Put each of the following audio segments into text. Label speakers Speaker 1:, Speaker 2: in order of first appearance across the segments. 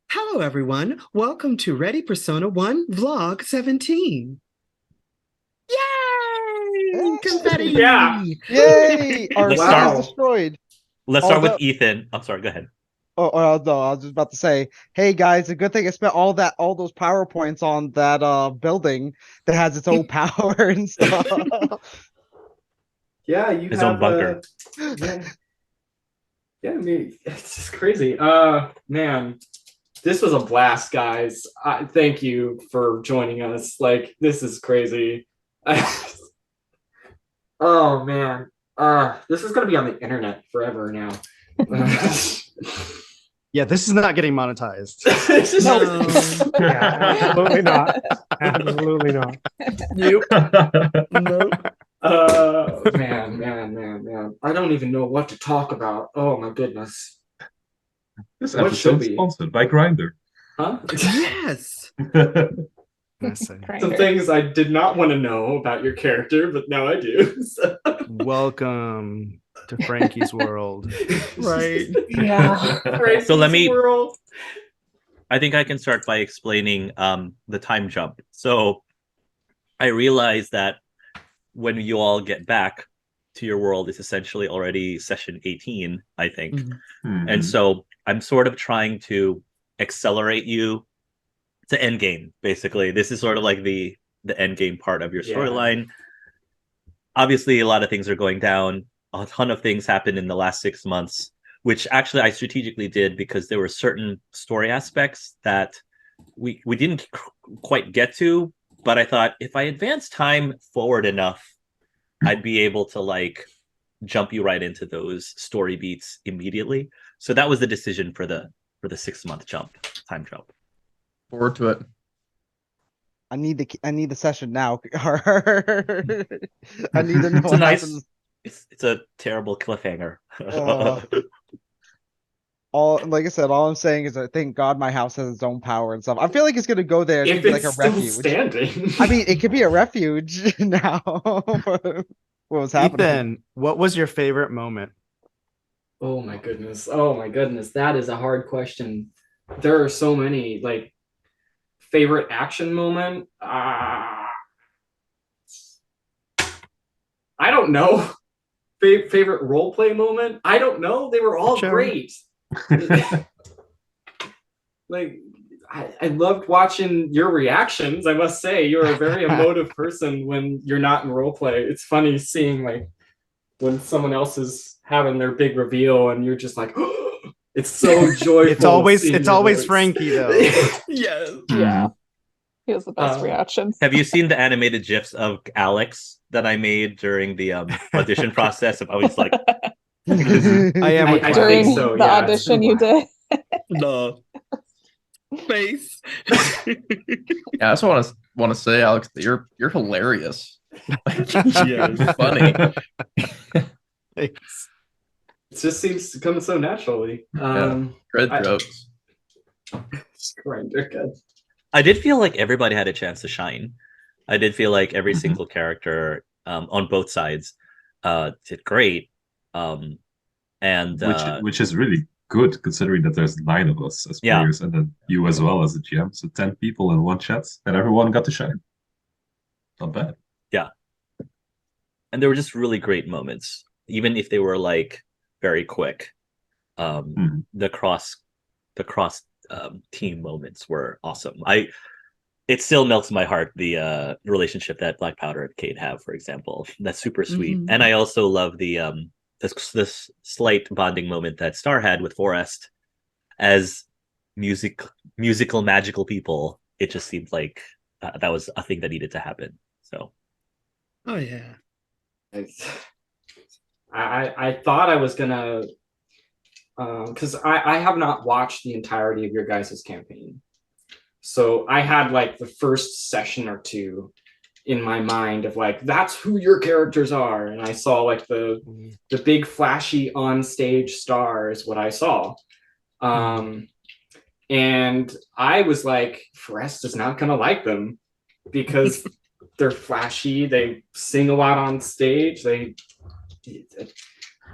Speaker 1: Hello, everyone. Welcome to Ready Persona 1 Vlog 17. Yay!
Speaker 2: Yeah.
Speaker 1: Confetti!
Speaker 3: Yay! Our
Speaker 2: Let's
Speaker 3: city
Speaker 2: start.
Speaker 3: is
Speaker 2: Wow.
Speaker 3: destroyed.
Speaker 4: Let's start with
Speaker 3: Although,
Speaker 4: Ethan. I'm sorry. Go ahead.
Speaker 3: no, I was just about to say, hey guys, a good thing I spent all those PowerPoints on that building that has its own power and stuff.
Speaker 2: Yeah, you
Speaker 4: His own
Speaker 2: have
Speaker 4: bunker.
Speaker 2: yeah, yeah, I mean, it's just crazy. Man, this was a blast, guys. Thank you for joining us. Like, this is crazy. Oh man. This is gonna be on the internet forever now.
Speaker 5: Yeah, this is not getting monetized.
Speaker 1: No.
Speaker 6: Yeah, absolutely not. Absolutely not.
Speaker 2: Nope.
Speaker 1: Nope.
Speaker 2: Man. I don't even know what to talk about. Oh my goodness.
Speaker 7: This
Speaker 2: What should
Speaker 7: episode
Speaker 2: we?
Speaker 7: sponsored by Grinder.
Speaker 2: Huh?
Speaker 1: Yes.
Speaker 5: Listen,
Speaker 2: Some things I did not want to know about your character, but now I do. So.
Speaker 5: welcome to Frankie's world.
Speaker 1: Right.
Speaker 2: Yeah.
Speaker 4: So let me-
Speaker 2: World.
Speaker 4: I think I can start by explaining the time jump. So I realized that when you all get back to your world, it's essentially already session 18, I think.
Speaker 1: Mhm.
Speaker 4: And so I'm sort of trying to accelerate you to end game, basically. This is sort of like the end game part of your storyline. Obviously, a lot of things are going down. A ton of things happened in the last 6 months, which actually I strategically did because there were certain story aspects that we didn't quite get to, but I thought if I advance time forward enough, I'd be able to like jump you right into those story beats immediately. So that was the decision for the 6 month time jump.
Speaker 8: Forward to it.
Speaker 3: I need the session now. I need to know
Speaker 4: It's a
Speaker 3: what
Speaker 4: nice
Speaker 3: happens.
Speaker 4: it's a terrible cliffhanger.
Speaker 3: All like I said, all I'm saying is I thank God my house has its own power and stuff. I feel like it's gonna go there. It's
Speaker 2: If
Speaker 3: gonna be
Speaker 2: it's
Speaker 3: like a
Speaker 2: still
Speaker 3: refuge.
Speaker 2: standing.
Speaker 3: I mean, it could be a refuge now. What was happening?
Speaker 5: Ethan, what was your favorite moment?
Speaker 2: Oh my goodness. Oh my goodness. That is a hard question. There are so many. Like, favorite action moment? I don't know. Favorite role play moment? I don't know. They were all
Speaker 5: Sure.
Speaker 2: great. Like, I loved watching your reactions. I must say, you're a very emotive person when you're not in role play. It's funny seeing like when someone else is having their big reveal and you're just like, it's so joyful.
Speaker 5: It's always Frankie though.
Speaker 2: Yes.
Speaker 9: Yeah. He has the best
Speaker 2: Uh,
Speaker 9: reactions.
Speaker 4: Have you seen the animated GIFs of Alex that I made during the audition process? Of always like,
Speaker 5: I am
Speaker 2: I
Speaker 5: a clown.
Speaker 9: During
Speaker 2: think so,
Speaker 9: the
Speaker 2: yeah,
Speaker 9: audition you did?
Speaker 1: The face.
Speaker 8: Yeah, I just want to say, Alex, that you're hilarious.
Speaker 2: Yes.
Speaker 8: You're funny.
Speaker 5: Thanks.
Speaker 2: It just seems to come so naturally.
Speaker 8: Great
Speaker 2: I-
Speaker 8: jokes.
Speaker 2: Grinder, good.
Speaker 4: I did feel like everybody had a chance to shine. I did feel like every
Speaker 8: Mhm.
Speaker 4: single character on both sides did great. And
Speaker 7: Which is really good considering that there's 9 of us as
Speaker 4: Yeah.
Speaker 7: players and then you as well as a GM. So 10 people in one chat and everyone got to shine. Not bad.
Speaker 4: and there were just really great moments, even if they were like very quick.
Speaker 7: Mhm.
Speaker 4: The cross team moments were awesome. It still melts my heart, the relationship that Black Powder and Kate have, for example. That's super sweet.
Speaker 1: Mhm.
Speaker 4: And I also love this slight bonding moment that Star had with Forrest. As musical magical people, it just seemed like that was a thing that needed to happen. So
Speaker 1: Oh, yeah.
Speaker 2: I thought I was gonna, because I have not watched the entirety of your guys' campaign, so I had like the first session or two in my mind of like, that's who your characters are, and I saw like the big flashy on stage star is what I saw, and I was like, Forrest is not gonna like them because they're flashy, they sing a lot on stage,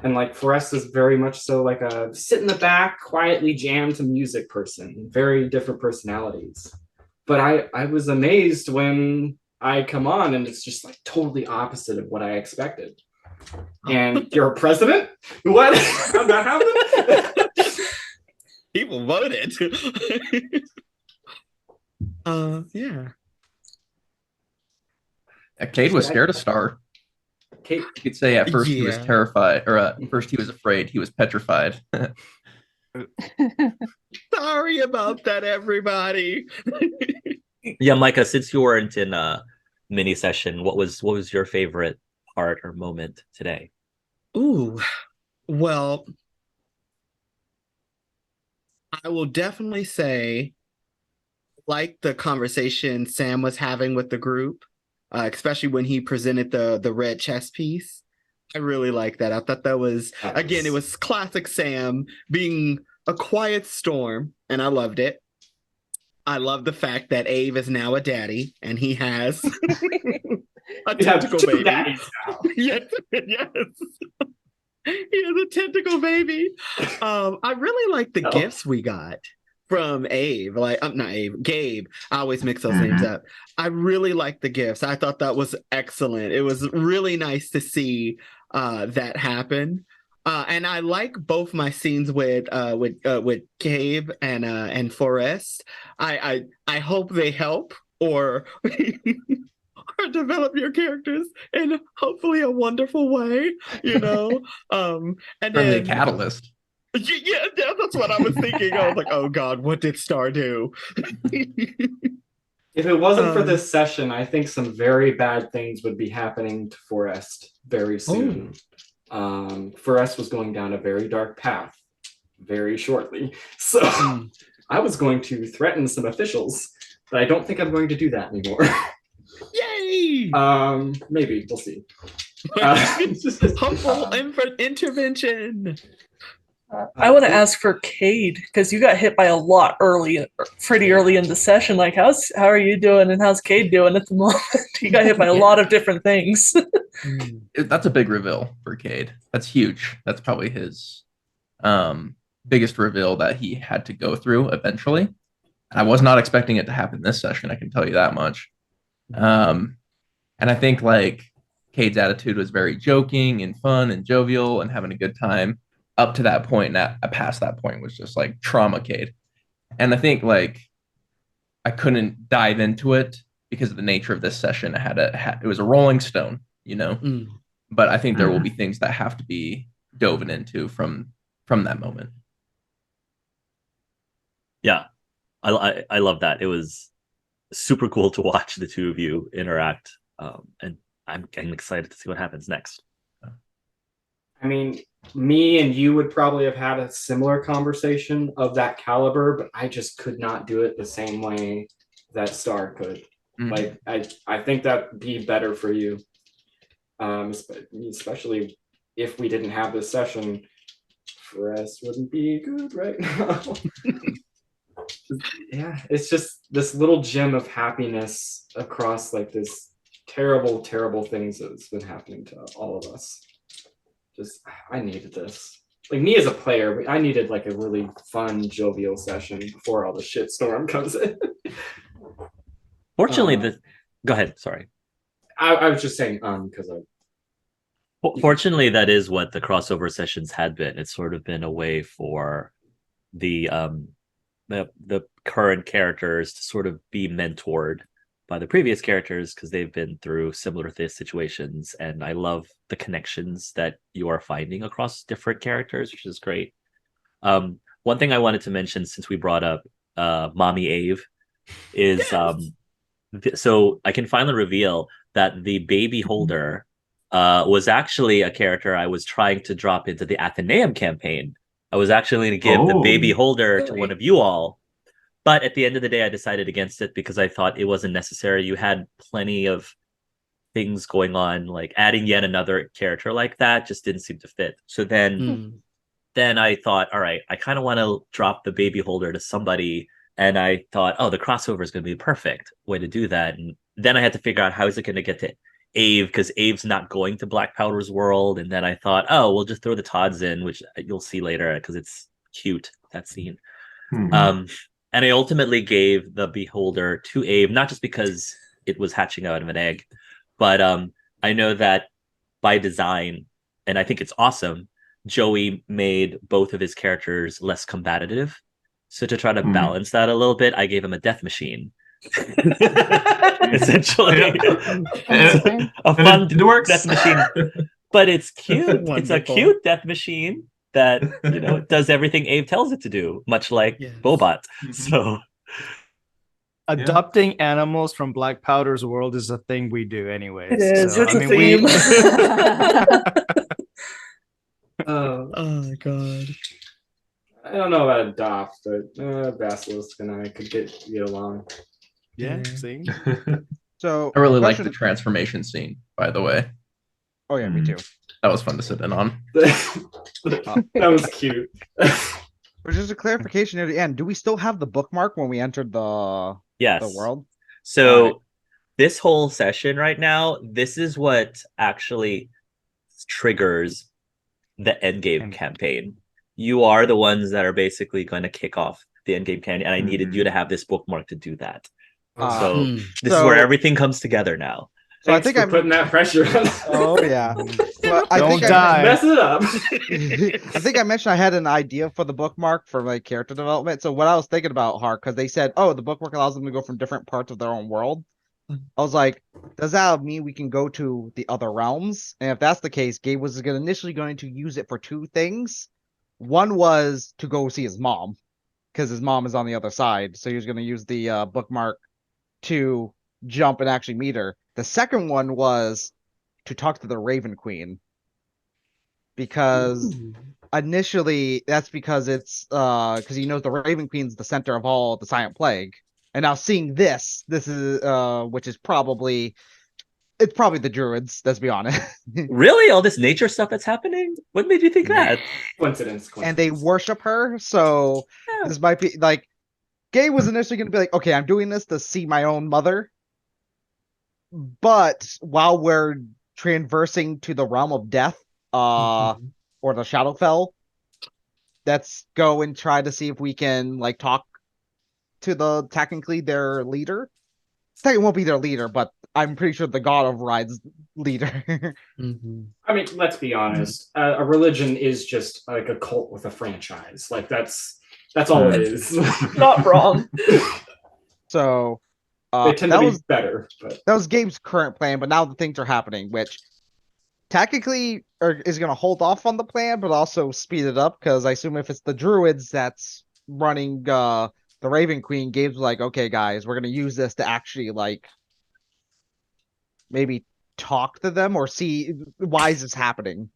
Speaker 2: And like Forrest is very much so like a sit in the back, quietly jam to music person. Very different personalities. But I was amazed when I come on and it's just like totally opposite of what I expected. And you're a president? What? How'd that happen?
Speaker 1: People voted. Yeah.
Speaker 8: Cade was scared of Star.
Speaker 2: Kate,
Speaker 8: You could say at first he was
Speaker 1: Yeah.
Speaker 8: terrified, or at first he was afraid. He was petrified.
Speaker 1: Sorry about that, everybody.
Speaker 4: Yeah, Micah, since you weren't in a mini session, what was your favorite part or moment today?
Speaker 1: Ooh, well, I will definitely say, like the conversation Sam was having with the group, especially when he presented the red chess piece. I really like that. I thought that was, again, it was classic Sam being a quiet storm, and I loved it. I love the fact that Abe is now a daddy, and he has a
Speaker 2: you have
Speaker 1: tentacle
Speaker 2: two
Speaker 1: baby.
Speaker 2: daddies now.
Speaker 1: Yes, yes. He has a tentacle baby. I really like the
Speaker 2: Oh.
Speaker 1: gifts we got from Abe. Like, I'm not Abe, Gabe. I always mix those names up. I really like the gifts. I thought that was excellent. It was really nice to see that happen. And I like both my scenes with Gabe and Forrest. I hope they help or or develop your characters in hopefully a wonderful way, you know. And
Speaker 8: Certainly a
Speaker 1: then
Speaker 8: catalyst.
Speaker 1: yeah, that's what I was thinking. I was like, oh God, what did Star do?
Speaker 2: If it wasn't for
Speaker 1: Um,
Speaker 2: this session, I think some very bad things would be happening to Forrest very soon. Forrest was going down a very dark path very shortly. So I was going to threaten some officials, but I don't think I'm going to do that anymore.
Speaker 1: Yay!
Speaker 2: Maybe we'll see.
Speaker 1: Hopeful intervention.
Speaker 10: I want to ask for Cade because you got hit by a lot pretty early in the session. Like, how are you doing, and how's Cade doing at the moment? He got hit by a lot of different things.
Speaker 8: That's a big reveal for Cade. That's huge. That's probably his biggest reveal that he had to go through eventually. I was not expecting it to happen this session. I can tell you that much. And I think like Cade's attitude was very joking and fun and jovial and having a good time up to that point. And past that point was just like trauma Cade. And I think like I couldn't dive into it because of the nature of this session. It was a rolling stone, you know. But I think there will be things that have to be dove into from that moment.
Speaker 4: Yeah, I love that. It was super cool to watch the two of you interact, and I'm getting excited to see what happens next.
Speaker 2: I mean, me and you would probably have had a similar conversation of that caliber, but I just could not do it the same way that Star could. Like, I think that'd be better for you, especially if we didn't have this session. For us, wouldn't be good right now. Yeah, it's just this little gem of happiness across like this terrible, terrible things that's been happening to all of us. Just, I needed this. Like me as a player, I needed like a really fun, jovial session before all the shitstorm comes in.
Speaker 4: Fortunately, go ahead. Sorry.
Speaker 2: I was just saying, because
Speaker 4: fortunately, that is what the crossover sessions had been. It's sort of been a way for the current characters to sort of be mentored by the previous characters because they've been through similar situations, and I love the connections that you are finding across different characters, which is great. One thing I wanted to mention since we brought up Mommy Ave is so I can finally reveal that the baby holder was actually a character I was trying to drop into the Athenaeum campaign. I was actually going to give the baby holder to one of you all, but at the end of the day, I decided against it because I thought it wasn't necessary. You had plenty of things going on, like adding yet another character like that just didn't seem to fit. So then I thought, all right, I kind of want to drop the baby holder to somebody, and I thought, oh, the crossover is going to be the perfect way to do that. And then I had to figure out how is it going to get to Ave, because Ave's not going to Black Powder's world, and then I thought, oh, we'll just throw the Todds in, which you'll see later because it's cute, that scene.
Speaker 7: Mhm.
Speaker 4: And I ultimately gave the Beholder to Ave, not just because it was hatching out of an egg, but I know that by design, and I think it's awesome, Joey made both of his characters less combative. So to try to balance that a little bit, I gave him a death machine. Essentially,
Speaker 7: Yeah.
Speaker 4: a fun
Speaker 7: it works.
Speaker 4: death machine, but it's cute. It's a
Speaker 1: Wonderful.
Speaker 4: cute death machine that does everything Abe tells it to do, much like
Speaker 1: Yes.
Speaker 4: Bobot.
Speaker 7: Mhm.
Speaker 4: So
Speaker 5: Adopting animals from Black Powder's world is a thing we do anyways.
Speaker 10: It is.
Speaker 5: So,
Speaker 10: It's
Speaker 5: I
Speaker 10: a
Speaker 5: mean,
Speaker 10: theme.
Speaker 1: Oh god.
Speaker 2: I don't know about adopt, but Basilisk and I could get along.
Speaker 5: yeah,
Speaker 1: Yeah.
Speaker 5: see?
Speaker 3: So
Speaker 8: I really like
Speaker 3: question.
Speaker 8: the transformation scene, by the way.
Speaker 3: Oh yeah, me too.
Speaker 8: That was fun to sit in on.
Speaker 2: That was cute.
Speaker 3: But just a clarification near the end. Do we still have the bookmark when we entered the
Speaker 4: yes.
Speaker 3: world?
Speaker 4: So
Speaker 3: Right.
Speaker 4: this whole session right now, this is what actually triggers the endgame campaign. You are the ones that are basically going to kick off the endgame campaign, and I needed you to have this bookmark to do that. So this is where everything comes together now.
Speaker 3: So
Speaker 2: Thanks
Speaker 3: I think
Speaker 2: for
Speaker 3: I'm
Speaker 2: putting that pressure on.
Speaker 3: Oh yeah. So I
Speaker 5: Don't
Speaker 3: think
Speaker 5: die.
Speaker 2: Mess it up.
Speaker 3: I think I mentioned I had an idea for the bookmark for my character development. So what I was thinking about, Hark, because they said, oh, the bookmark allows them to go from different parts of their own world. I was like, does that mean we can go to the other realms? And if that's the case, Gabe was initially going to use it for two things. One was to go see his mom, because his mom is on the other side. So he was going to use the bookmark to jump and actually meet her. The second one was to talk to the Raven Queen, because initially that's because it's because he knows the Raven Queen's the center of all the Silent Plague. And now seeing this is which is probably the druids, let's be honest.
Speaker 4: Really? All this nature stuff that's happening? What made you think that?
Speaker 2: Coincidence.
Speaker 3: And they worship her, so this might be like Gabe was initially gonna be like, okay, I'm doing this to see my own mother. But while we're traversing to the realm of death, or the Shadowfell, let's go and try to see if we can like talk to technically their leader. It won't be their leader, but I'm pretty sure the God of Ride's leader.
Speaker 2: I mean, let's be honest. A religion is just like a cult with a franchise. Like that's all it is.
Speaker 10: Not wrong.
Speaker 3: So
Speaker 2: they tend to be better. But
Speaker 3: that was Gabe's current plan, but now the things are happening, which technically is going to hold off on the plan, but also speed it up, because I assume if it's the druids that's running the Raven Queen, Gabe's like, okay, guys, we're going to use this to actually like maybe talk to them or see why is this happening.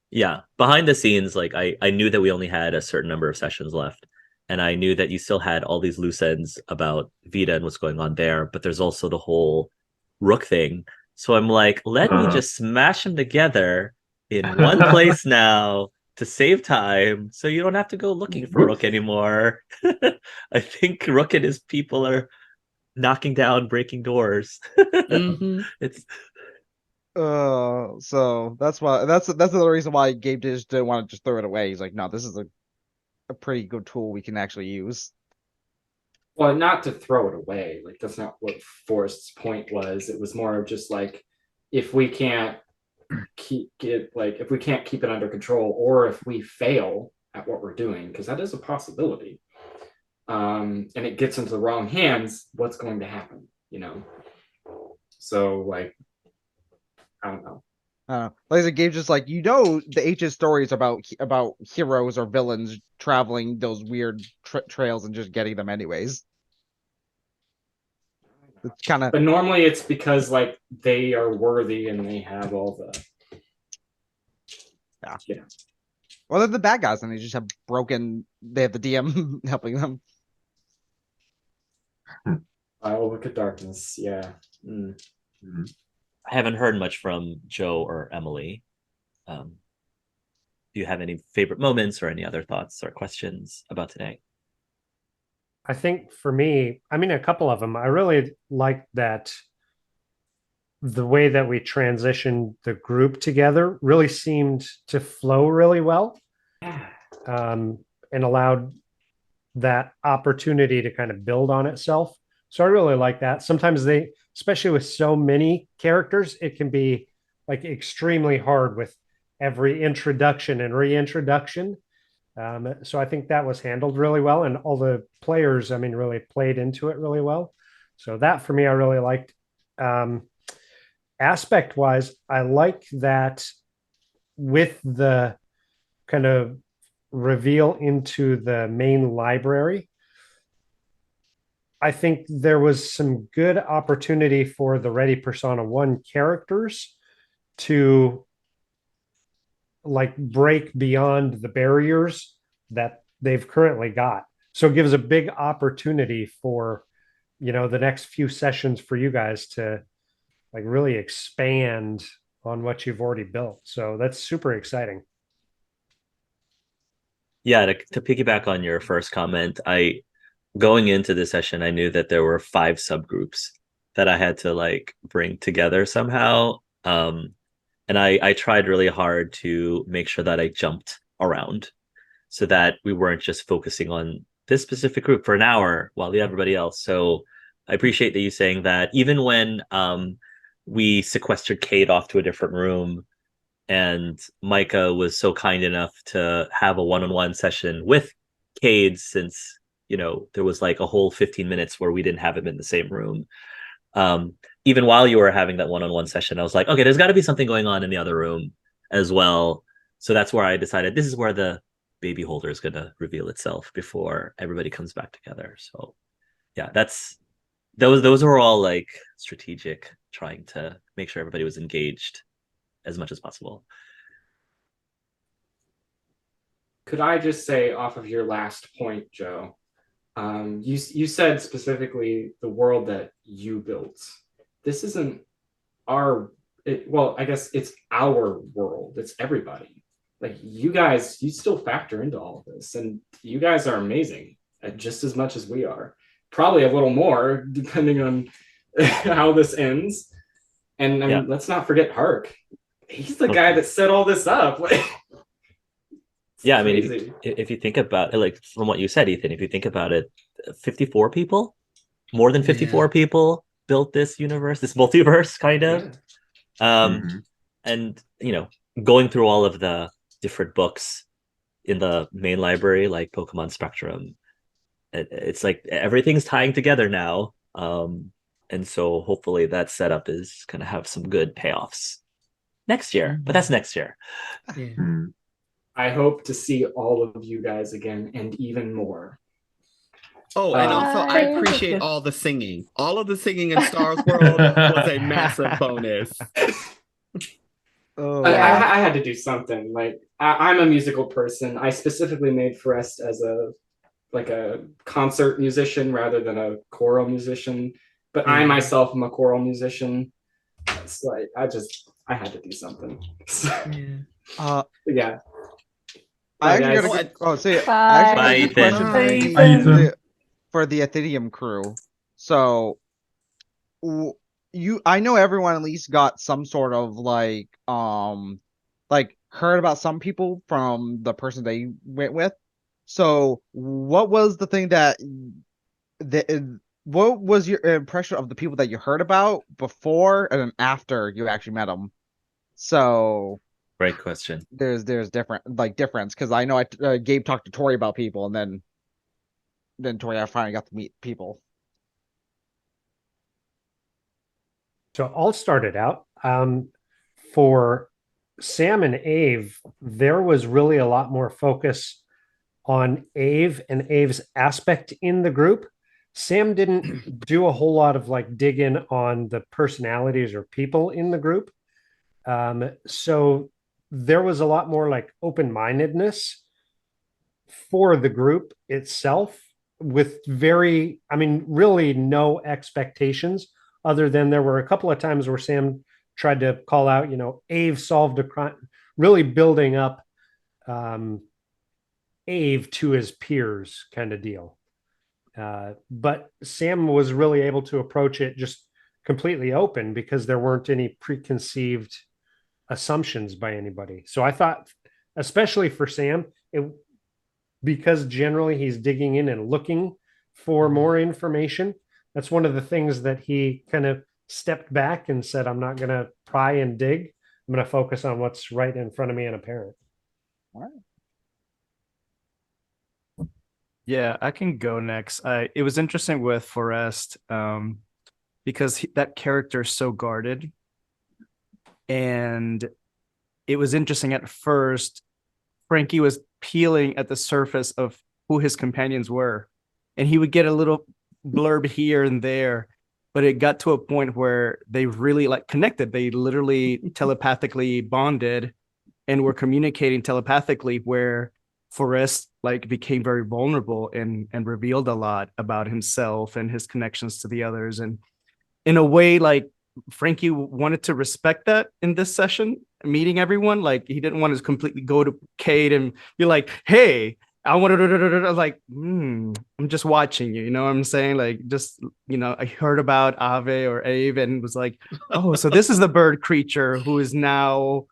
Speaker 4: Yeah, behind the scenes, like I knew that we only had a certain number of sessions left, and I knew that you still had all these loose ends about Vita and what's going on there, but there's also the whole Rook thing. So I'm like, let me just smash them together in one place now to save time, so you don't have to go looking for Rook anymore. I think Rook and his people are knocking down, breaking doors. It's
Speaker 3: so that's why that's another reason why Gabe just didn't want to just throw it away. He's like, no, this is a pretty good tool we can actually use.
Speaker 2: well, not to throw it away. Like that's not what Forrest's point was. It was more of just like if we can't keep it under control, or if we fail at what we're doing, because that is a possibility. And it gets into the wrong hands, what's going to happen, So like I don't know.
Speaker 3: Like I said, Gabe's just like, the ancient stories about heroes or villains traveling those weird trails and just getting them anyways. It's kind of.
Speaker 2: But normally it's because like they are worthy and they have all the.
Speaker 3: Yeah. Well, they're the bad guys, and they just have broken. They have the DM helping them.
Speaker 2: I will look at darkness. Yeah.
Speaker 4: I haven't heard much from Joe or Emily. Do you have any favorite moments or any other thoughts or questions about today?
Speaker 6: I think for me, I mean, a couple of them. I really like that the way that we transitioned the group together really seemed to flow really well, and allowed that opportunity to kind of build on itself. So I really like that. Sometimes they, especially with so many characters, it can be like extremely hard with every introduction and reintroduction. So I think that was handled really well, and all the players, I mean, really played into it really well. So that for me, I really liked. Aspect wise, I like that with the kind of reveal into the main library. I think there was some good opportunity for the Ready Persona 1 characters to like break beyond the barriers that they've currently got. So it gives a big opportunity for, the next few sessions for you guys to like really expand on what you've already built. So that's super exciting.
Speaker 4: Yeah, to piggyback on your first comment, going into the session, I knew that there were 5 subgroups that I had to like bring together somehow. And I tried really hard to make sure that I jumped around so that we weren't just focusing on this specific group for an hour while everybody else. So I appreciate that you saying that. Even when we sequestered Kate off to a different room, and Micah was so kind enough to have a one-on-one session with Cade, since there was like a whole 15 minutes where we didn't have him in the same room. Even while you were having that one-on-one session, I was like, okay, there's got to be something going on in the other room as well. So that's where I decided this is where the baby holder is going to reveal itself before everybody comes back together. So yeah, those were all like strategic, trying to make sure everybody was engaged as much as possible.
Speaker 2: Could I just say, off of your last point, Joe, you said specifically the world that you built. This isn't well, I guess it's our world. It's everybody. Like you guys, you still factor into all of this, and you guys are amazing just as much as we are. Probably a little more, depending on how this ends. And let's not forget Hark. He's the guy that set all this up. Like,
Speaker 4: yeah, I mean, if you think about it, like from what you said, Ethan, if you think about it, 54 people, more than 54 people built this universe, this multiverse, kind of. And going through all of the different books in the main library, like Pokemon Spectrum, it's like everything's tying together now. And so hopefully that setup is going to have some good payoffs next year, but that's next year.
Speaker 2: I hope to see all of you guys again, and even more.
Speaker 1: Oh, and also I appreciate all the singing. All of the singing in Star Wars World was a massive bonus.
Speaker 2: I had to do something. Like I'm a musical person. I specifically made Forrest as a concert musician rather than a choral musician. But I myself am a choral musician. It's like I had to do something. Yeah.
Speaker 3: I actually got a good question for the Ethereum crew. So I know everyone at least got some sort of like heard about some people from the person they went with. So what was the thing what was your impression of the people that you heard about before and then after you actually met them? So
Speaker 4: great question.
Speaker 3: There's difference, because I know Gabe talked to Tori about people, and then Tori, I finally got to meet people.
Speaker 6: So I'll start it out. For Sam and Ave, there was really a lot more focus on Ave and Ave's aspect in the group. Sam didn't do a whole lot of like dig in on the personalities or people in the group. So there was a lot more like open-mindedness for the group itself, with really no expectations, other than there were a couple of times where Sam tried to call out, Ave solved a crime, really building up Ave to his peers kind of deal. But Sam was really able to approach it just completely open because there weren't any preconceived assumptions by anybody. So I thought, especially for Sam, because generally he's digging in and looking for more information. That's one of the things that he kind of stepped back and said, I'm not going to pry and dig. I'm going to focus on what's right in front of me and apparent.
Speaker 5: Yeah, I can go next. It was interesting with Forrest because that character is so guarded. And it was interesting at first, Frankie was peeling at the surface of who his companions were. And he would get a little blurb here and there, but it got to a point where they really like connected. They literally telepathically bonded and were communicating telepathically, where Forrest like became very vulnerable and revealed a lot about himself and his connections to the others. And in a way, like Frankie wanted to respect that in this session, meeting everyone. Like he didn't want to completely go to Cade and be like, hey, I want to like, I'm just watching you. You know what I'm saying? Like, just, I heard about Ave or Ave and was like, oh, so this is the bird creature who is now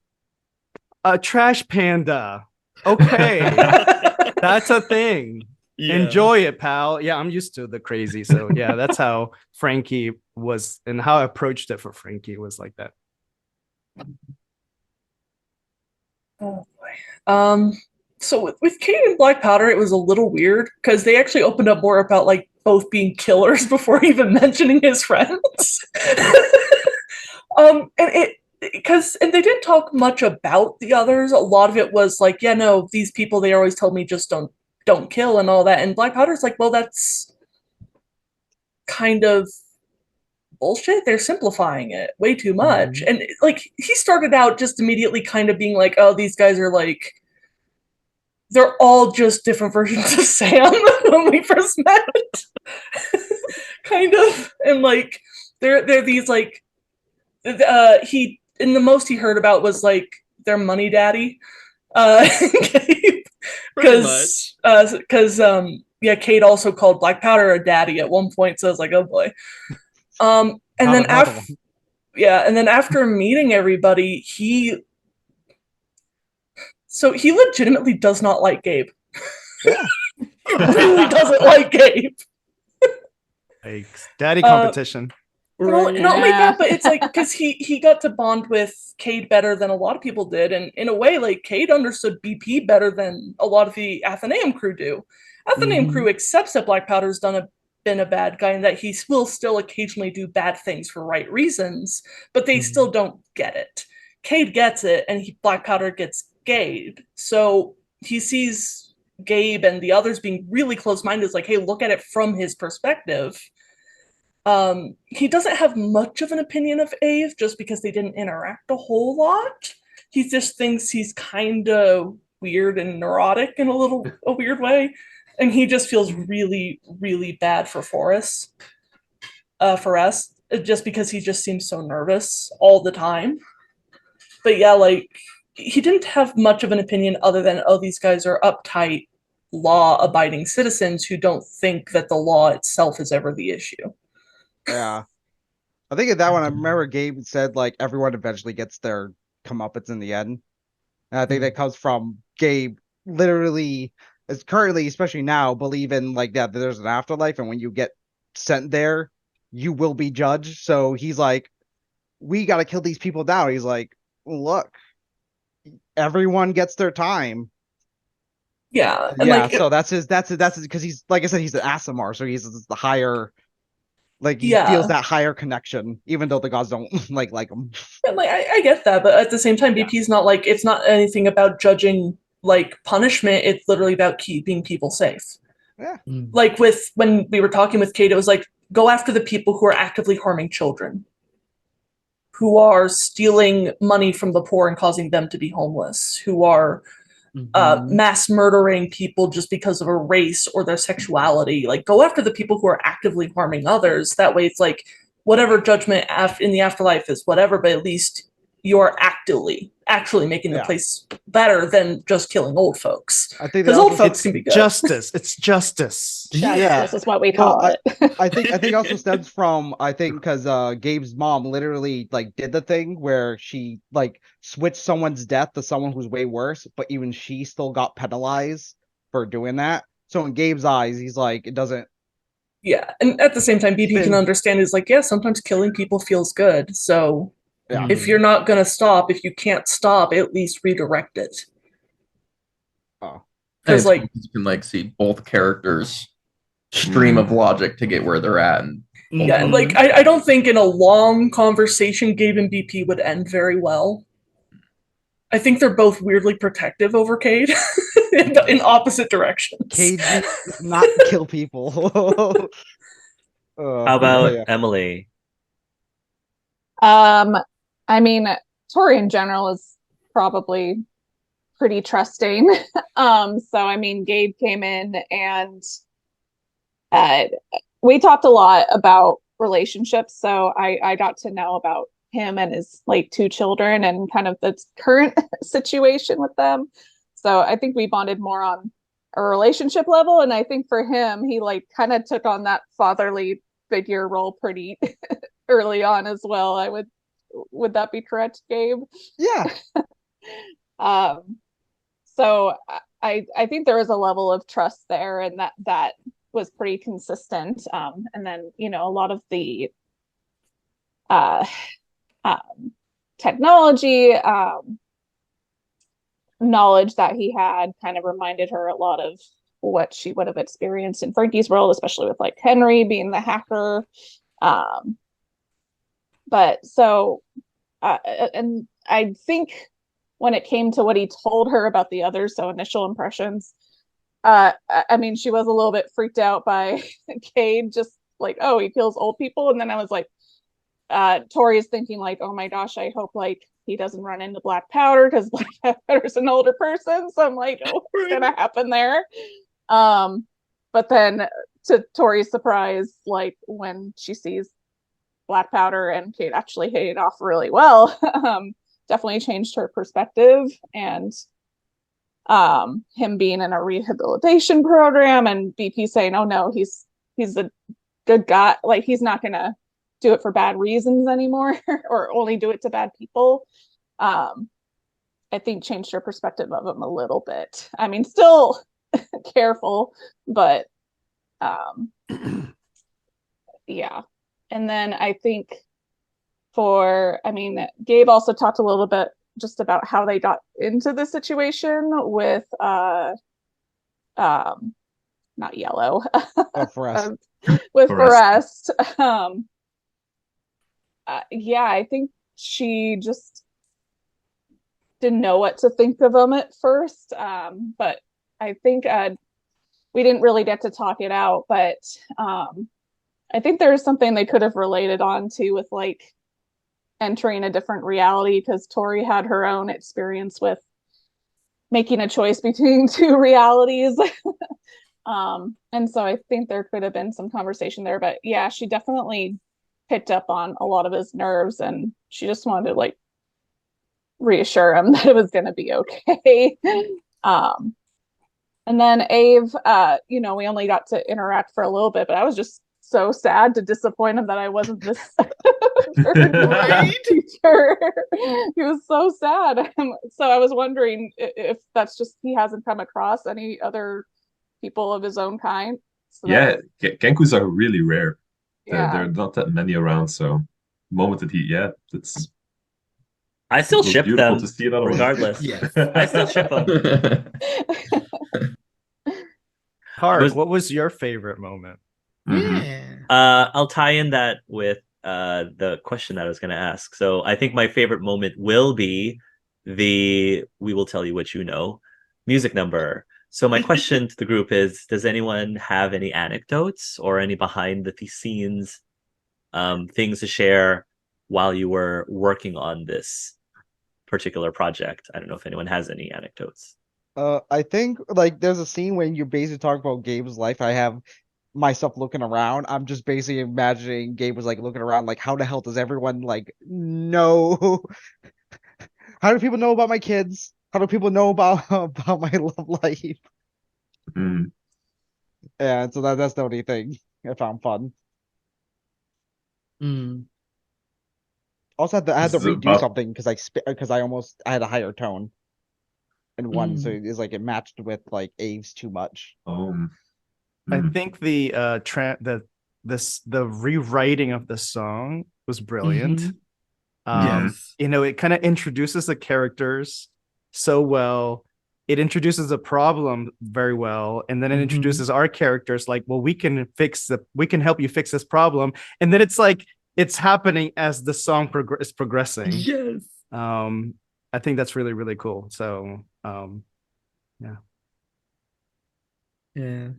Speaker 5: a trash panda. Okay. That's a thing. Yeah. Enjoy it, pal. Yeah, I'm used to the crazy. So yeah, that's how Frankie was, and how I approached it for Frankie was like that.
Speaker 10: Oh boy. So with Cade and Black Powder, it was a little weird because they actually opened up more about like both being killers before even mentioning his friends. And they didn't talk much about the others. A lot of it was like, yeah, no, these people, they always told me just don't kill and all that. And Black Powder's like, well, that's kind of bullshit. They're simplifying it way too much. And like he started out just immediately kind of being like, oh, these guys are like, they're all just different versions of Sam when we first met. Kind of. And like they're these like he, and the most he heard about was like their money daddy. Because yeah, Cade also called Black Powder a daddy at one point, so I was like, oh boy. And then after meeting everybody, he legitimately does not like Gabe.
Speaker 3: Yeah.
Speaker 10: He really doesn't like Gabe.
Speaker 5: Like daddy competition.
Speaker 10: Well, not only that, but it's like because he got to bond with Cade better than a lot of people did, and in a way, like Cade understood BP better than a lot of the Athenaeum crew do. Athenaeum crew accepts that Black Powder's been a bad guy and that he will still occasionally do bad things for right reasons, but they still don't get it. Cade gets it, and Black Powder gets Gabe. So he sees Gabe and the others being really close-minded. It's like, hey, look at it from his perspective. He doesn't have much of an opinion of Ave just because they didn't interact a whole lot. He just thinks he's kind of weird and neurotic in a weird way. And he just feels really, really bad for Forrest, just because he just seems so nervous all the time. But yeah, like, he didn't have much of an opinion other than, oh, these guys are uptight, law-abiding citizens who don't think that the law itself is ever the issue.
Speaker 3: Yeah. I think at that one, I remember Gabe said, like, everyone eventually gets their comeuppance in the end. And I think that comes from Gabe literally, is currently, especially now, believing, like, that there's an afterlife, and when you get sent there, you will be judged. So he's like, we got to kill these people now. He's like, look, everyone gets their time.
Speaker 10: Yeah. And
Speaker 3: yeah, so that's his, because he's, like I said, he's an Asimar, so he's the higher... Like, he feels that higher connection, even though the gods don't like him.
Speaker 10: And like, I get that, but at the same time, BP's not like, it's not anything about judging like punishment. It's literally about keeping people safe.
Speaker 3: Yeah.
Speaker 10: Like when we were talking with Kate, it was like, go after the people who are actively harming children, who are stealing money from the poor and causing them to be homeless, who are mass murdering people just because of a race or their sexuality. Like, go after the people who are actively harming others. That way it's like, whatever judgment in the afterlife is whatever, but at least you're actually making the
Speaker 3: Yeah.
Speaker 10: place better than just killing old folks.
Speaker 3: I think they
Speaker 10: Because old
Speaker 3: also
Speaker 10: folks can be good.
Speaker 5: Justice. It's justice.
Speaker 9: Justice is what we
Speaker 3: Well,
Speaker 9: call it.
Speaker 3: I think also stems from because Gabe's mom literally like did the thing where she like switched someone's death to someone who's way worse, but even she still got penalized for doing that. So in Gabe's eyes, he's like, it doesn't.
Speaker 10: Yeah, and at the same time, BP can
Speaker 3: Then-
Speaker 10: understand is like, yeah, sometimes killing people feels good. So
Speaker 3: Yeah.
Speaker 10: if you're not gonna stop, if you can't stop, at least redirect it.
Speaker 3: Oh.
Speaker 10: Because like
Speaker 8: you can like see both characters' stream of logic to get where they're at, and
Speaker 10: yeah, like I don't think in a long conversation Gabe and BP would end very well. I think they're both weirdly protective over Cade in opposite directions.
Speaker 3: Cade needs to not kill people.
Speaker 4: How about
Speaker 3: yeah.
Speaker 4: Emily?
Speaker 9: I mean, Tori in general is probably pretty trusting. So I mean, Gabe came in and we talked a lot about relationships. So I got to know about him and his like 2 children and kind of the current situation with them. So I think we bonded more on a relationship level. And I think for him, he like kind of took on that fatherly figure role pretty early on as well. Would that be correct, Gabe?
Speaker 3: Yeah.
Speaker 9: So I think there was a level of trust there, and that was pretty consistent. And then a lot of the technology knowledge that he had kind of reminded her a lot of what she would have experienced in Frankie's world, especially with like Henry being the hacker. But so, and I think when it came to what he told her about the others, so initial impressions, I mean, she was a little bit freaked out by Cade, just like, oh, he kills old people. And then I was like, Tori is thinking like, oh my gosh, I hope like he doesn't run into Black Powder because Black Powder is an older person. So I'm like, oh, what's gonna happen there? But then to Tori's surprise, like when she sees Black Powder and Cade actually hit it off really well, definitely changed her perspective. And him being in a rehabilitation program and BP saying, oh no, he's a good guy, like he's not gonna do it for bad reasons anymore or only do it to bad people, I think changed her perspective of him a little bit. I mean, still careful, but yeah. And then I think Gabe also talked a little bit just about how they got into the situation with not Yellow.
Speaker 3: Forrest.
Speaker 9: With Forrest. Yeah, I think she just didn't know what to think of him at first. But I think we didn't really get to talk it out, but I think there's something they could have related on to with like entering a different reality, because Tori had her own experience with making a choice between 2 realities. And so I think there could have been some conversation there, but yeah, she definitely picked up on a lot of his nerves, and she just wanted to like reassure him that it was going to be okay. And then Ave, we only got to interact for a little bit, but I was just so sad to disappoint him that I wasn't this teacher. He was so sad. So I was wondering if that's just he hasn't come across any other people of his own kind. So
Speaker 7: Yeah, Genkus are really rare.
Speaker 9: Yeah.
Speaker 7: There are not that many around, so the moment that it's
Speaker 4: I still ship
Speaker 7: beautiful
Speaker 4: them
Speaker 7: to see that
Speaker 4: regardless.
Speaker 1: Yes.
Speaker 4: I still ship them.
Speaker 5: Hart, what was your favorite moment?
Speaker 1: Yeah.
Speaker 4: I'll tie in that with the question that I was going to ask. So I think my favorite moment will be the "We Will Tell You What You Know" music number. So my question to the group is: does anyone have any anecdotes or any behind the scenes things to share while you were working on this particular project? I don't know if anyone has any anecdotes.
Speaker 3: I think like there's a scene when you basically talk about Gabe's life. I have myself looking around. I'm just basically imagining Gabe was like looking around, like how the hell does everyone like know How do people know about my kids? How do people know about about my love life?
Speaker 7: Mm.
Speaker 3: Yeah, so that's the only thing I found fun.
Speaker 1: Mm.
Speaker 3: Also, I had
Speaker 7: This
Speaker 3: to
Speaker 7: is
Speaker 3: redo
Speaker 7: about
Speaker 3: something because I had a higher tone in one, so it's like it matched with like Aves too much.
Speaker 7: oh.
Speaker 5: I
Speaker 7: Mm.
Speaker 5: think the rewriting of the song was brilliant.
Speaker 1: Mhm.
Speaker 7: Mhm.
Speaker 1: Yes.
Speaker 5: You know, it kind of introduces the characters so well. It introduces a problem very well, and then it
Speaker 1: Mhm.
Speaker 5: introduces our characters like, well, we can help you fix this problem, and then it's like it's happening as the song is progressing.
Speaker 1: Yes.
Speaker 5: I think that's really really cool. So, yeah.
Speaker 1: Yeah.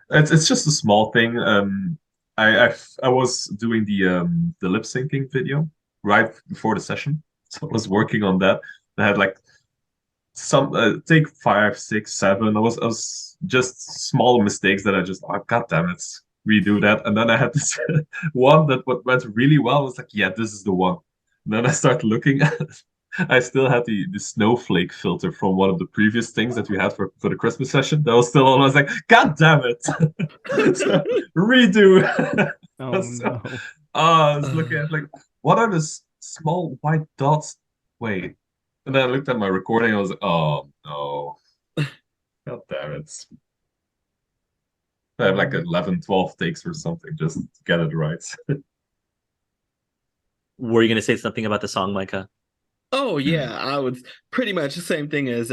Speaker 7: It's just a small thing. I was doing the lip syncing video right before the session, so I was working on that. I had like some take 5, 6, 7. I was just small mistakes that I just god damn it, redo that. And then I had this one that what went really well. I was like, yeah, this is the one. And then I started looking at it. I still had the snowflake filter from one of the previous things that we had for the Christmas session. That was still on. I was like, god damn it. So, redo.
Speaker 5: Oh
Speaker 7: So,
Speaker 5: no.
Speaker 7: I was looking at like, what are the small white dots? Wait. And then I looked at my recording. I was like, oh no. God damn it. I have like 11, 12 takes or something just to get it right.
Speaker 4: Were you going to say something about the song, Micah?
Speaker 1: Oh yeah, I was pretty much the same thing as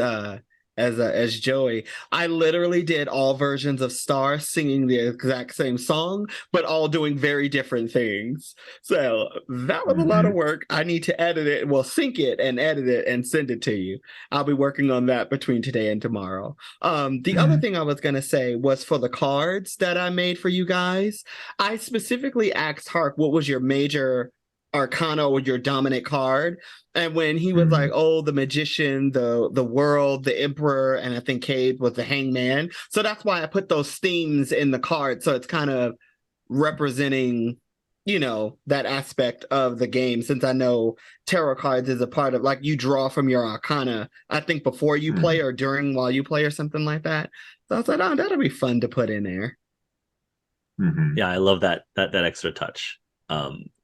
Speaker 1: Joey. I literally did all versions of Star singing the exact same song, but all doing very different things. So that was a lot of
Speaker 7: Mhm.
Speaker 1: work. I need to edit it, well, sync it and edit it and send it to you. I'll be working on that between today and tomorrow. The other thing I was gonna say was for the cards that I made for you guys. I specifically asked Hark, what was your major arcana or your dominant card? And when he was like,
Speaker 7: Mhm.
Speaker 1: "Oh, the magician, the world, the emperor," and I think Cade was the hangman. So that's why I put those themes in the card. So it's kind of representing, that aspect of the game. Since I know tarot cards is a part of like you draw from your arcana. I think before you play
Speaker 7: Mhm.
Speaker 1: or during while you play or something like that. So I said, "Oh, that'll be fun to put in there."
Speaker 7: Mhm.
Speaker 4: Yeah, I love that extra touch.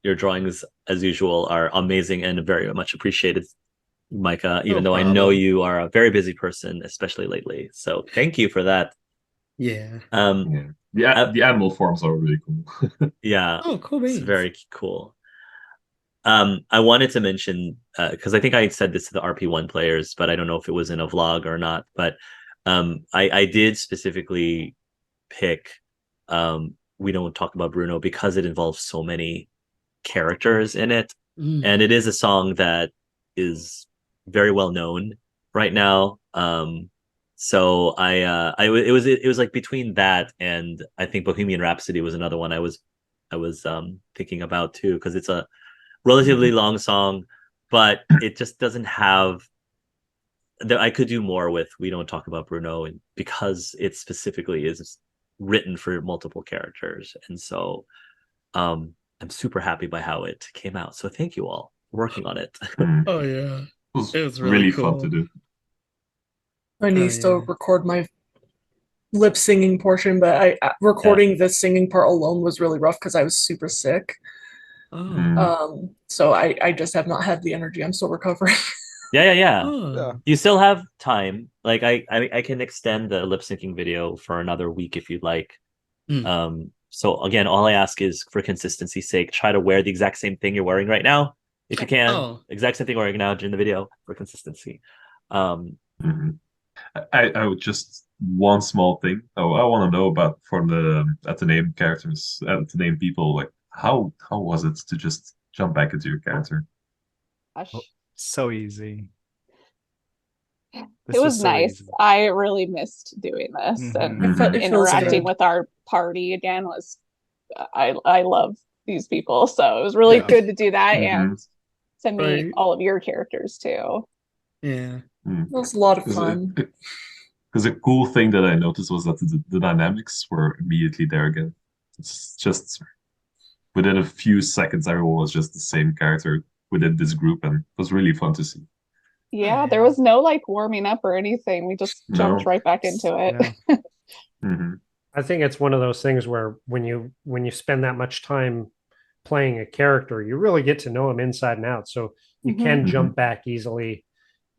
Speaker 4: Your drawings, as usual, are amazing and very much appreciated, Micah,
Speaker 1: No
Speaker 4: even though I know
Speaker 1: problem.
Speaker 4: you are a very busy person, especially lately. So thank you for that.
Speaker 1: Yeah.
Speaker 4: Um,
Speaker 7: Yeah. The animal forms are really cool.
Speaker 4: yeah,
Speaker 1: Oh, cool
Speaker 4: it's
Speaker 1: beans.
Speaker 4: very cool. I wanted to mention because I think I said this to the RP1 players, but I don't know if it was in a vlog or not. But I did specifically pick We Don't Talk About Bruno because it involves so many characters in it, and
Speaker 1: Mm.
Speaker 4: it is a song that is very well known right now. So it was like between that and I think Bohemian Rhapsody was another one I was thinking about too because it's a relatively long song, but it just doesn't have that I could do more with We Don't Talk About Bruno and because it specifically is written for multiple characters. And so I'm super happy by how it came out. So thank you all for working on it.
Speaker 7: Mm.
Speaker 1: Oh yeah.
Speaker 7: It was
Speaker 1: It was really
Speaker 7: really fun to
Speaker 1: cool.
Speaker 7: do.
Speaker 10: I
Speaker 1: Oh
Speaker 10: need to
Speaker 1: yeah.
Speaker 10: record my lip singing portion, but
Speaker 4: Yeah.
Speaker 10: recording the singing part alone was really rough because I was super sick.
Speaker 1: Oh.
Speaker 7: Mm.
Speaker 10: So I just have not had the energy. I'm still recovering.
Speaker 4: Yeah.
Speaker 3: Yeah.
Speaker 1: Oh.
Speaker 4: You still have time. Like I can extend the lip syncing video for another week if you'd like.
Speaker 1: Mm.
Speaker 4: So again, all I ask is for consistency's sake, try to wear the exact same thing you're wearing right now, if you can.
Speaker 1: Oh.
Speaker 4: Exact same thing you're wearing now during the video for consistency. Um,
Speaker 7: Mhm. I would just one small thing. Oh, I want to know about for the at the name characters, at the name people. Like how was it to just jump back into your character?
Speaker 5: Oh,
Speaker 9: Gosh.
Speaker 5: so easy.
Speaker 9: It
Speaker 5: This was
Speaker 9: was
Speaker 5: so
Speaker 9: nice.
Speaker 5: easy.
Speaker 9: I really missed doing this,
Speaker 5: Mhm.
Speaker 9: and
Speaker 7: Mhm.
Speaker 10: It feels
Speaker 9: interacting
Speaker 10: good.
Speaker 9: with our party again was I love these people, so it was really
Speaker 5: Yeah.
Speaker 9: good to do that and
Speaker 7: Mhm.
Speaker 9: to meet
Speaker 1: Right.
Speaker 9: all of your characters too.
Speaker 1: Yeah.
Speaker 7: Mm.
Speaker 10: It was a lot of
Speaker 7: Because
Speaker 10: fun.
Speaker 7: because a cool thing that I noticed was that the dynamics were immediately there again. It's just within a few seconds, everyone was just the same character within this group, and it was really fun to see.
Speaker 9: Yeah, there was no like warming up or anything. We just jumped
Speaker 7: No.
Speaker 9: right back into it.
Speaker 5: Yeah.
Speaker 7: Hmm.
Speaker 6: I think it's one of those things where when you spend that much time playing a character, you really get to know him inside and out. So you
Speaker 9: Mhm.
Speaker 6: can jump back easily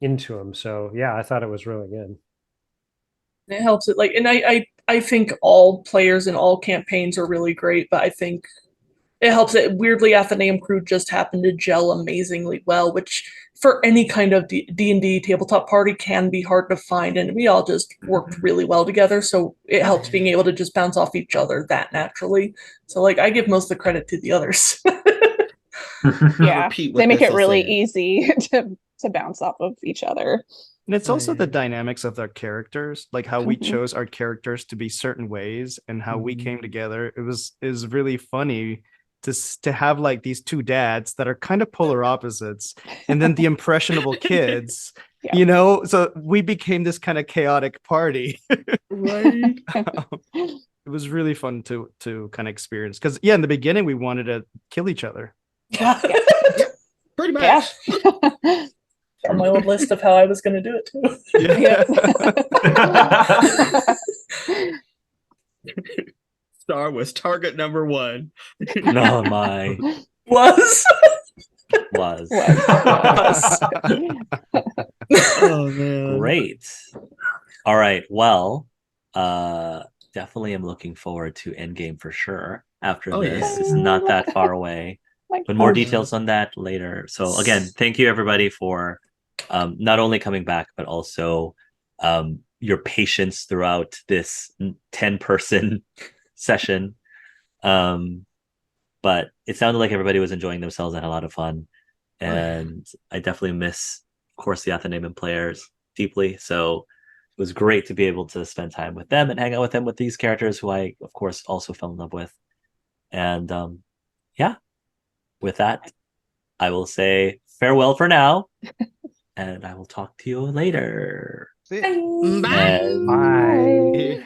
Speaker 6: into him. So yeah, I thought it was really good.
Speaker 10: It helps it like, and I think all players in all campaigns are really great, but I think it helps it weirdly Athenaeum crew just happened to gel amazingly well, which for any kind of D&D tabletop party can be hard to find, and we all just worked really well together, so it helps being able to just bounce off each other that naturally. So like I give most of the credit to the others.
Speaker 9: Yeah,
Speaker 1: Repeat
Speaker 9: they
Speaker 1: what
Speaker 9: make it
Speaker 1: Thistle
Speaker 9: really
Speaker 1: said.
Speaker 9: easy to bounce off of each other.
Speaker 5: And it's also the
Speaker 1: Right.
Speaker 5: dynamics of their characters, like how we
Speaker 9: Mhm.
Speaker 5: chose our characters to be certain ways and how we
Speaker 1: Mhm.
Speaker 5: came together. Is really funny to have like these two dads that are kind of polar opposites, and then the impressionable kids,
Speaker 9: Yeah.
Speaker 5: you know. So we became this kind of chaotic party.
Speaker 1: Right.
Speaker 5: It was really fun to kind of experience because yeah, in the beginning we wanted to kill each other.
Speaker 10: Yeah.
Speaker 1: Pretty much.
Speaker 9: Yeah.
Speaker 10: On my old list of how I was going to do it too.
Speaker 9: Yep.
Speaker 1: Star was target number 1.
Speaker 4: No, my
Speaker 10: Was.
Speaker 4: was.
Speaker 1: Oh man.
Speaker 4: Great. All right. Well, definitely am looking forward to Endgame for sure. After
Speaker 1: Oh,
Speaker 4: this,
Speaker 1: yeah.
Speaker 4: it's not that far away.
Speaker 9: Like,
Speaker 4: But more
Speaker 1: Oh,
Speaker 4: details on that later. So again, thank you everybody for not only coming back, but also your patience throughout this 10-person session. But it sounded like everybody was enjoying themselves and had a lot of fun. And I definitely miss, of course, the Athenaeum players deeply. So it was great to be able to spend time with them and hang out with them with these characters who I, of course, also fell in love with. And yeah, with that, I will say farewell for now, and I will talk to you later.
Speaker 3: See ya.
Speaker 1: Bye.
Speaker 4: And
Speaker 6: Bye.
Speaker 9: Bye.